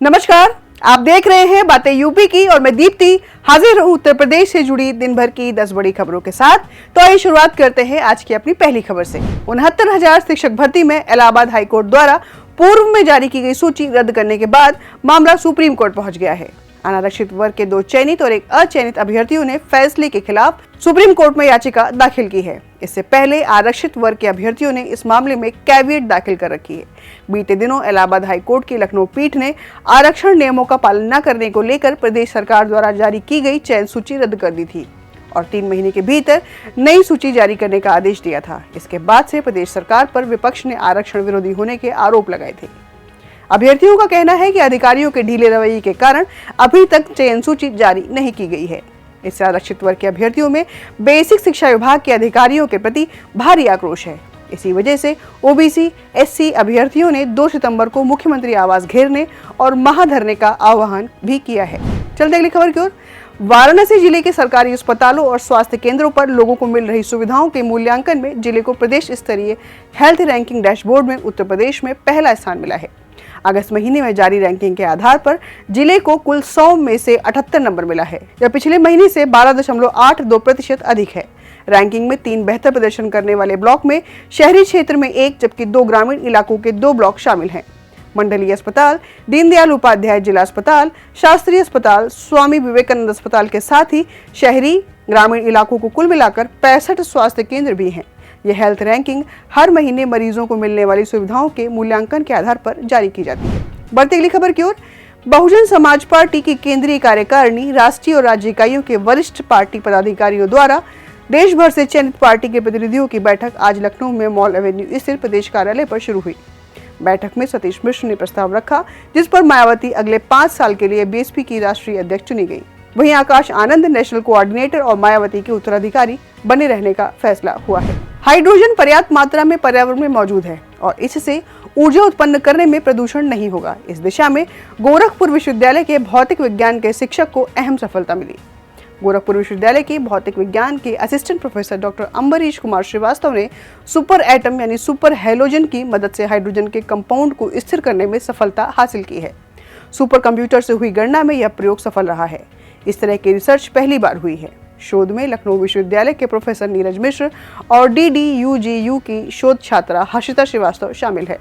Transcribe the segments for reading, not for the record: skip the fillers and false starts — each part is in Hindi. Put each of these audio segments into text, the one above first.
नमस्कार, आप देख रहे हैं बातें यूपी की और मैं दीप्ति हाजिर हूं उत्तर प्रदेश से जुड़ी दिन भर की 10 बड़ी खबरों के साथ। तो आइए शुरुआत करते हैं आज की अपनी पहली खबर से। 69,000 शिक्षक भर्ती में इलाहाबाद हाईकोर्ट द्वारा पूर्व में जारी की गई सूची रद्द करने के बाद मामला सुप्रीम कोर्ट पहुंच गया है। अनारक्षित वर्ग के 2 चयनित और 1 अचयनित अभ्यर्थियों ने फैसले के खिलाफ सुप्रीम कोर्ट में याचिका दाखिल की है। इससे पहले आरक्षित वर्ग के अभ्यर्थियों ने इस मामले में कैविएट दाखिल कर रखी है। बीते दिनों इलाहाबाद हाईकोर्ट की लखनऊ पीठ ने आरक्षण नियमों का पालन न करने को लेकर प्रदेश सरकार द्वारा जारी की गई चयन सूची रद्द कर दी थी और 3 महीने के भीतर नई सूची जारी करने का आदेश दिया था। इसके बाद से प्रदेश सरकार पर विपक्ष ने आरक्षण विरोधी होने के आरोप लगाए थे। अभ्यर्थियों का कहना है कि अधिकारियों के ढीले रवैये के कारण अभी तक चयन सूची जारी नहीं की गई है। इससे आरक्षित वर्ग के अभ्यर्थियों में बेसिक शिक्षा विभाग के अधिकारियों के प्रति भारी आक्रोश है। इसी वजह से ओबीसी एससी अभ्यर्थियों ने 2 सितंबर को मुख्यमंत्री आवास घेरने और महाधरने का आह्वान भी किया है। चलते अगली खबर की ओर। वाराणसी जिले के सरकारी अस्पतालों और स्वास्थ्य केंद्रों पर लोगों को मिल रही सुविधाओं के मूल्यांकन में जिले को प्रदेश स्तरीय हेल्थ रैंकिंग डैशबोर्ड में उत्तर प्रदेश में पहला स्थान मिला है। अगस्त महीने में जारी रैंकिंग के आधार पर जिले को कुल 100 में से 78 नंबर मिला है, यह पिछले महीने से 12.82% अधिक है। रैंकिंग में 3 बेहतर प्रदर्शन करने वाले ब्लॉक में शहरी क्षेत्र में 1 जबकि 2 ग्रामीण इलाकों के 2 ब्लॉक शामिल हैं। मंडलीय अस्पताल, दीनदयाल उपाध्याय जिला अस्पताल, शास्त्रीय अस्पताल, स्वामी विवेकानंद अस्पताल के साथ ही शहरी ग्रामीण इलाकों को कुल मिलाकर 65 स्वास्थ्य केंद्र भी हैं। यह हेल्थ रैंकिंग हर महीने मरीजों को मिलने वाली सुविधाओं के मूल्यांकन के आधार पर जारी की जाती है। बढ़ती अगली खबर की ओर। बहुजन समाज पार्टी की केंद्रीय कार्यकारिणी, राष्ट्रीय और राज्य इकाइयों के वरिष्ठ पार्टी पदाधिकारियों द्वारा देश भर से चयनित पार्टी के प्रतिनिधियों की बैठक आज लखनऊ में मॉल एवेन्यू स्थित प्रदेश कार्यालय पर शुरू हुई। बैठक में सतीश मिश्र ने प्रस्ताव रखा, जिस पर मायावती अगले 5 साल के लिए बीएसपी की राष्ट्रीय अध्यक्ष चुनी गई। वहीं आकाश आनंद नेशनल कोऑर्डिनेटर और मायावती के उत्तराधिकारी बने रहने का फैसला हुआ है। हाइड्रोजन पर्याप्त मात्रा में पर्यावरण में मौजूद है और इससे ऊर्जा उत्पन्न करने में प्रदूषण नहीं होगा। इस दिशा में गोरखपुर विश्वविद्यालय के भौतिक विज्ञान के शिक्षक को अहम सफलता मिली। गोरखपुर विश्वविद्यालय के भौतिक विज्ञान के assistant professor doctor Ambrish Kumar Srivastava ने सुपर एटम यानी सुपर हैलोजन की मदद से हाइड्रोजन के कंपाउंड को स्थिर करने में सफलता हासिल की है। सुपर कंप्यूटर से हुई गणना में यह प्रयोग सफल रहा है। इस तरह की रिसर्च पहली बार हुई है। शोध में लखनऊ विश्वविद्यालय के प्रोफेसर नीरज मिश्र और DDUGU की शोध छात्रा हर्षिता श्रीवास्तव शामिल है।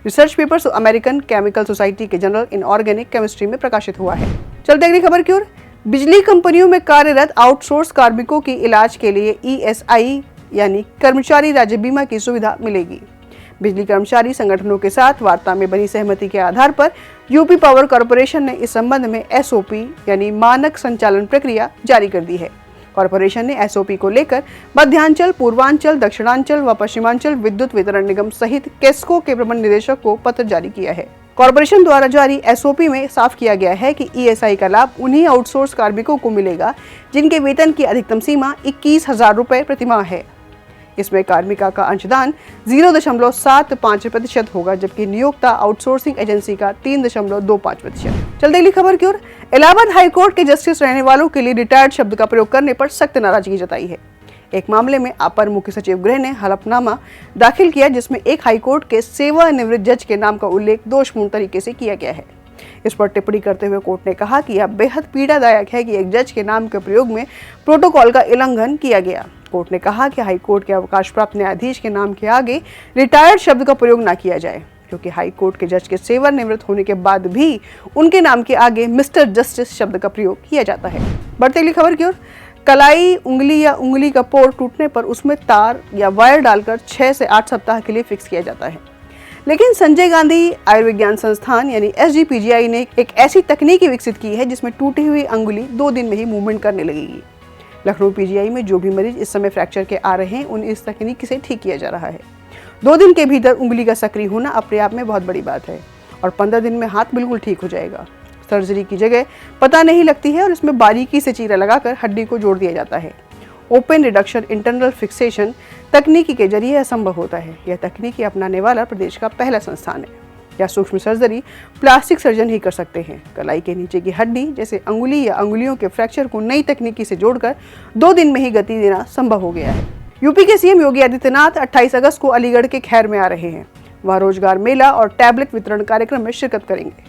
Research paper American chemical society के जर्नल इन ऑर्गेनिक केमिस्ट्री में प्रकाशित हुआ है। चलते अगली खबर की ओर। बिजली कंपनियों में कार्यरत आउटसोर्स कार्मिकों की इलाज के लिए ESI यानी कर्मचारी राज्य बीमा की सुविधा मिलेगी। बिजली कर्मचारी संगठनों के साथ वार्ता में बनी सहमति के आधार पर यूपी पावर कॉर्पोरेशन ने इस संबंध में SOP यानी मानक संचालन प्रक्रिया जारी कर दी है। कॉर्पोरेशन ने SOP को लेकर मध्यांचल, पूर्वांचल, दक्षिणांचल व पश्चिमांचल विद्युत वितरण निगम सहित केस्को के प्रबंध निदेशक को पत्र जारी किया है। कॉर्पोरेशन द्वारा जारी SOP में साफ किया गया है कि ESI का लाभ उन्हीं आउटसोर्स कार्मिकों को मिलेगा जिनके वेतन की अधिकतम सीमा 21,000 रुपए प्रतिमाह है। इसमें कार्मिका का अंशदान 0.75% होगा, जबकि नियोक्ता आउटसोर्सिंग एजेंसी का 3.25%। चलते अगली खबर की ओर। इलाहाबाद हाईकोर्ट के जस्टिस रहने वालों के लिए रिटायर्ड शब्द का प्रयोग करने पर सख्त नाराजगी जताई है। एक मामले में अपर मुख्य सचिव गृह ने हलफनामा दाखिल किया, जिसमें एक हाईकोर्ट के सेवानिवृत्त जज के नाम का उल्लेख दोषपूर्ण तरीके से किया गया है। इस पर टिप्पणी करते हुए कोर्ट ने कहा कि यह बेहद पीड़ादायक है कि एक जज के नाम के प्रयोग में प्रोटोकॉल का उल्लंघन किया गया। कोर्ट ने कहा कि हाईकोर्ट के अवकाश प्राप्त न्यायाधीश के नाम के आगे रिटायर्ड शब्द का प्रयोग न किया जाए, क्योंकि हाईकोर्ट के जज के सेवानिवृत्त होने के बाद भी उनके नाम के आगे मिस्टर जस्टिस शब्द का प्रयोग किया जाता है। बढ़ती अगली खबर की ओर। कलाई, उंगली या उंगली का पोर टूटने पर उसमें तार या वायर डालकर 6 से 8 सप्ताह के लिए फिक्स किया जाता है, लेकिन संजय गांधी आयुर्विज्ञान संस्थान यानी SGPGI ने एक ऐसी तकनीक विकसित की है जिसमें टूटी हुई अंगुली 2 दिन में ही मूवमेंट करने लगेगी। लखनऊ PGI में जो भी मरीज इस समय फ्रैक्चर के आ रहे हैं उन्हें इस तकनीक से ठीक किया जा रहा है। 2 दिन के भीतर उंगली का सक्रिय होना अपने आप में बहुत बड़ी बात है और 15 दिन में हाथ बिल्कुल ठीक हो जाएगा। सर्जरी की जगह पता नहीं लगती है और इसमें बारीकी से चीरा लगाकर हड्डी को जोड़ दिया जाता है। ओपन रिडक्शन इंटरनल फिक्सेशन तकनीकी के जरिए यह संभव होता है। यह तकनीकी अपनाने वाला प्रदेश का पहला संस्थान है। या सूक्ष्म सर्जरी प्लास्टिक सर्जन ही कर सकते हैं। कलाई के नीचे की हड्डी जैसे अंगुली या अंगुलियों के फ्रैक्चर को नई तकनीकी से जोड़कर 2 दिन में ही गति देना संभव हो गया है। यूपी के सीएम योगी आदित्यनाथ 28 अगस्त को अलीगढ़ के खैर में आ रहे हैं। वहां रोजगार मेला और टैबलेट वितरण कार्यक्रम में शिरकत करेंगे।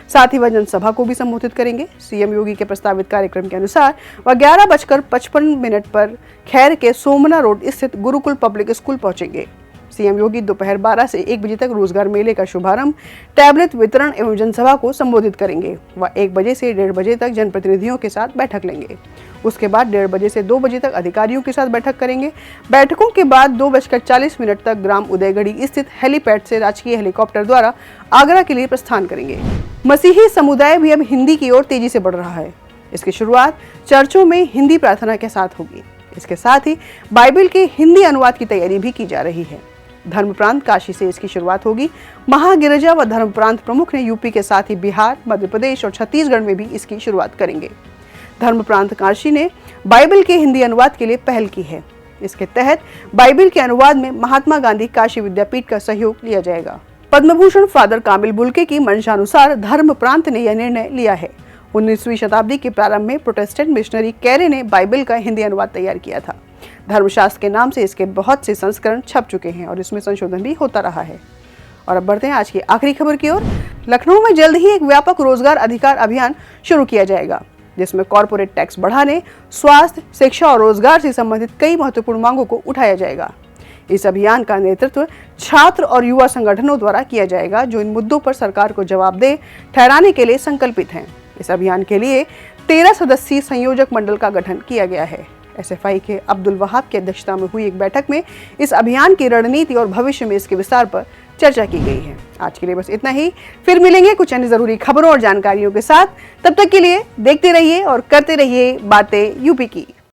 साथ ही वह जनसभा को भी संबोधित करेंगे। सीएम योगी के प्रस्तावित कार्यक्रम के अनुसार वह 11:55 पर खैर के सोमना रोड स्थित गुरुकुल पब्लिक स्कूल पहुंचेंगे। सीएम योगी दोपहर 12 से 1 बजे तक रोजगार मेले का शुभारंभ, टैबलेट वितरण एवं जनसभा को संबोधित करेंगे। वह 1 बजे से 1:30 बजे तक जनप्रतिनिधियों के साथ बैठक लेंगे। उसके बाद 1:30 बजे से 2 बजे तक अधिकारियों के साथ बैठक करेंगे। बैठकों के बाद 2:40 तक ग्राम उदयगढ़ी स्थित हेलीपैड से राजकीय हेलीकॉप्टर द्वारा आगरा के लिए प्रस्थान करेंगे। मसीही समुदाय भी अब हिंदी की ओर तेजी से बढ़ रहा है। इसकी शुरुआत चर्चों में हिंदी प्रार्थना के साथ होगी। इसके साथ ही बाइबल के हिंदी अनुवाद की तैयारी भी की जा रही है। धर्म प्रांत काशी से इसकी शुरुआत होगी। महागिरजा व धर्म प्रांत प्रमुख ने यूपी के साथ ही बिहार, मध्य प्रदेश और छत्तीसगढ़ में भी इसकी शुरुआत करेंगे। धर्म प्रांत काशी ने बाइबल के हिंदी अनुवाद के लिए पहल की है। इसके तहत बाइबल के अनुवाद में महात्मा गांधी काशी विद्यापीठ का सहयोग लिया जाएगा। पद्मभूषण फादर कामिल बुल्के की मंशानुसार धर्म प्रांत ने यह निर्णय लिया है। 19वीं शताब्दी के प्रारंभ में प्रोटेस्टेंट मिशनरी कैरे ने बाइबल का हिंदी अनुवाद तैयार किया था। धर्मशास्त्र के नाम से इसके बहुत से संस्करण छप चुके हैं और इसमें संशोधन भी होता रहा है। और अब बढ़ते हैं आज की आखिरी खबर की ओर। लखनऊ में जल्द ही एक व्यापक रोजगार अधिकार अभियान शुरू किया जाएगा, जिसमें कॉर्पोरेट टैक्स बढ़ाने, स्वास्थ्य, शिक्षा और रोजगार से संबंधित कई महत्वपूर्ण मांगों को उठाया जाएगा। इस अभियान का नेतृत्व छात्र और युवा संगठनों द्वारा किया जाएगा, जो इन मुद्दों पर सरकार को जवाबदेह ठहराने के लिए संकल्पित हैं। इस अभियान के लिए 13 सदस्यीय संयोजक मंडल का गठन किया गया है। एसएफआई के अब्दुल वहाब की अध्यक्षता में हुई एक बैठक में इस अभियान की रणनीति और भविष्य में इसके विस्तार पर चर्चा की गई है। आज के लिए बस इतना ही। फिर मिलेंगे कुछ अन्य जरूरी खबरों और जानकारियों के साथ। तब तक के लिए देखते रहिए और करते रहिए बातें यूपी की।